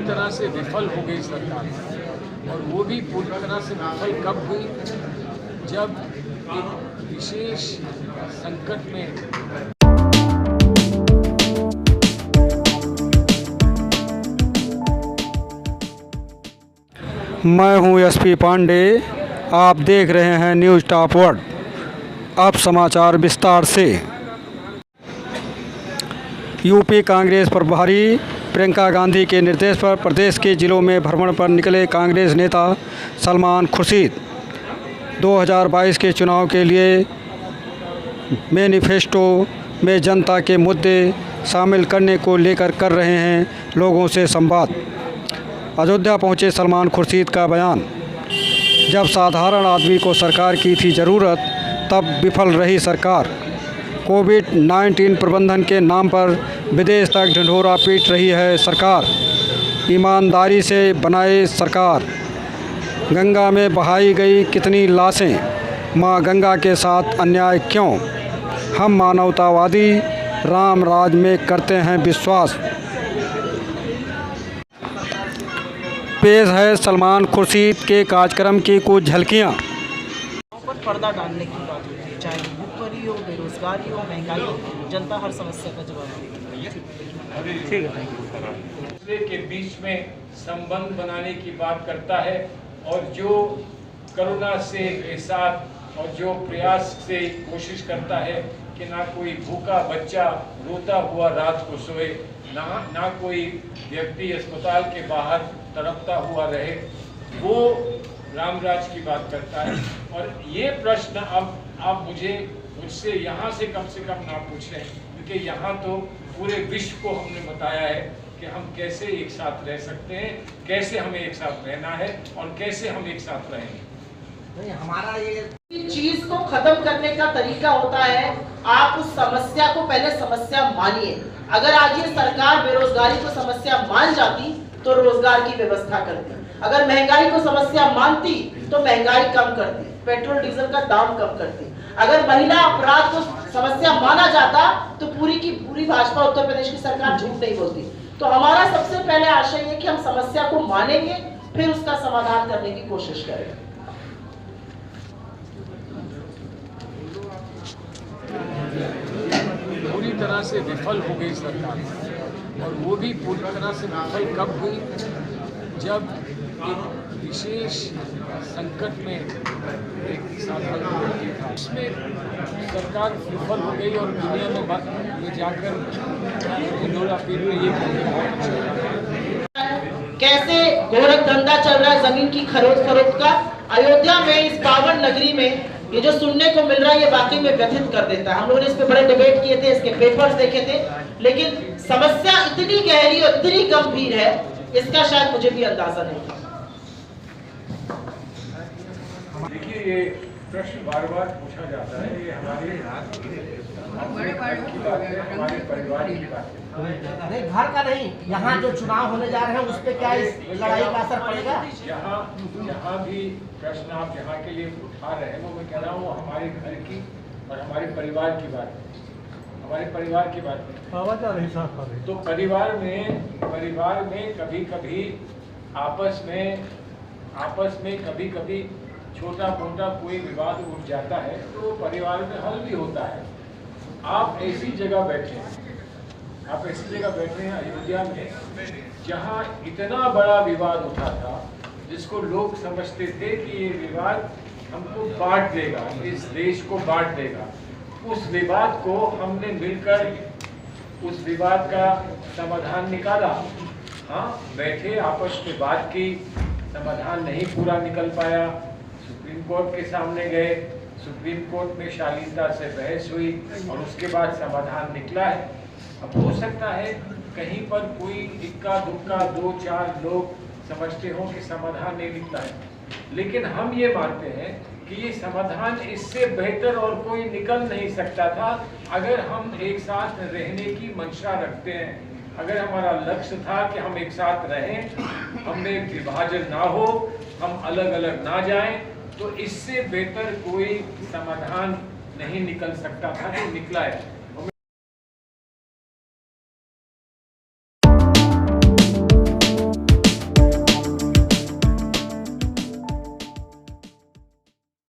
तरह से विफल हो गई सरकार, और वो भी पूरी तरह से विफल कब हुई, जब एक विशेष संकट में मैं हूं एसपी पांडे। आप देख रहे हैं न्यूज़ टॉप वर्ल्ड। अब समाचार विस्तार से। यूपी कांग्रेस प्रभारी प्रियंका गांधी के निर्देश पर प्रदेश के जिलों में भ्रमण पर निकले कांग्रेस नेता सलमान खुर्शीद 2022 के चुनाव के लिए मैनिफेस्टो में जनता के मुद्दे शामिल करने को लेकर कर रहे हैं लोगों से संवाद। अयोध्या पहुंचे सलमान खुर्शीद का बयान। जब साधारण आदमी को सरकार की थी ज़रूरत, तब विफल रही सरकार। कोविड-19 प्रबंधन के नाम पर विदेश तक ढिंढोरा पीट रही है सरकार। ईमानदारी से बनाए सरकार। गंगा में बहाई गई कितनी लाशें, माँ गंगा के साथ अन्याय क्यों? हम मानवतावादी राम राज में करते हैं विश्वास। पेश है सलमान खुर्शीद के कार्यक्रम की कुछ झलकियाँ। पर पर्दा डालने की बात होती है, चाहे भूखमरी हो, बेरोजगारी हो, महंगाई हो, जनता हर समस्या का जवाब देगी। ठीक है, दूसरे के बीच में संबंध बनाने की बात करता है, और जो करुणा से के साथ और जो प्रयास से कोशिश करता है कि ना कोई भूखा बच्चा रोता हुआ रात को सोए, ना कोई व्यक्ति अस्पताल के बाहर तड़पता हुआ रहे, वो रामराज की बात करता है। और ये प्रश्न अब आप मुझसे यहाँ से कम ना पूछें, क्योंकि यहाँ तो पूरे विश्व को हमने बताया है कि हम कैसे एक साथ रह सकते हैं, कैसे हमें एक साथ रहना है और कैसे हम एक साथ रहेंगे। हमारा ये चीज को खत्म करने का तरीका होता है, आप उस समस्या को पहले समस्या मानिए। अगर आज ये सरकार बेरोजगारी को समस्या मान जाती तो रोजगार की व्यवस्था करती, अगर महंगाई को समस्या मानती तो महंगाई कम करती, पेट्रोल डीजल का दाम कम करती, अगर महिला अपराध को समस्या माना जाता तो पूरी की पूरी भाजपा उत्तर प्रदेश की सरकार झूठ नहीं बोलती। तो हमारा सबसे पहले आशय है कि हम समस्या को मानेंगे, फिर उसका समाधान करने की कोशिश करेंगे। पूरी तरह से विफल हो गई सरकार, और वो भी पूरी तरह से विफल कब हुई, जब एक विशेष संकट में एक साधारण व्यक्ति था, उसमें सरकार विफल हो गई और दुनिया में जाकर ढिंढोरा पीट रही है। कैसे गोरख धंधा चल रहा है जमीन की खरीद फरोख्त का अयोध्या में, इस पावन नगरी में, ये जो सुनने को मिल रहा है ये वाकई में व्यथित कर देता है। हम लोगों ने इस पे बड़े डिबेट किए थे, इसके पेपर्स देखे थे, लेकिन समस्या इतनी गहरी और इतनी गंभीर है, इसका शायद मुझे भी अंदाजा नहीं था। देखिए, ये प्रश्न बार बार पूछा जाता है, ये हमारे घर की बात है, हमारे परिवार की बात है। नहीं, घर का नहीं, यहाँ जो चुनाव होने जा रहे हैं उस पर क्या इस लड़ाई का असर पड़ेगा? यहाँ भी प्रश्न आप यहाँ के लिए उठा रहे हैं, वो मैं कह रहा हूँ हमारे घर की और हमारे परिवार की बात है, हमारे परिवार की बात है। तो परिवार में कभी कभी आपस में कभी कभी छोटा मोटा कोई विवाद उठ जाता है, तो परिवार में हल भी होता है। आप ऐसी जगह बैठे हैं अयोध्या में, जहाँ इतना बड़ा विवाद उठा था, जिसको लोग समझते थे कि ये विवाद हमको बांट देगा, इस देश को बांट देगा। उस विवाद को हमने मिलकर उस विवाद का समाधान निकाला। हाँ, बैठे आपस में बात की, समाधान नहीं पूरा निकल पाया, सुप्रीम कोर्ट के सामने गए, सुप्रीम कोर्ट में शालीनता से बहस हुई और उसके बाद समाधान निकला है। अब हो सकता है कहीं पर कोई इक्का दुक्का 2-4 लोग समझते हो कि समाधान नहीं निकला है, लेकिन हम ये मानते हैं कि ये समाधान इससे बेहतर और कोई निकल नहीं सकता था, अगर हम एक साथ रहने की मंशा रखते हैं, अगर हमारा लक्ष्य था कि हम एक साथ रहें, हमें विभाजन ना हो, हम अलग अलग ना जाएं, तो इससे बेहतर कोई समाधान नहीं निकल सकता था, जो निकला है।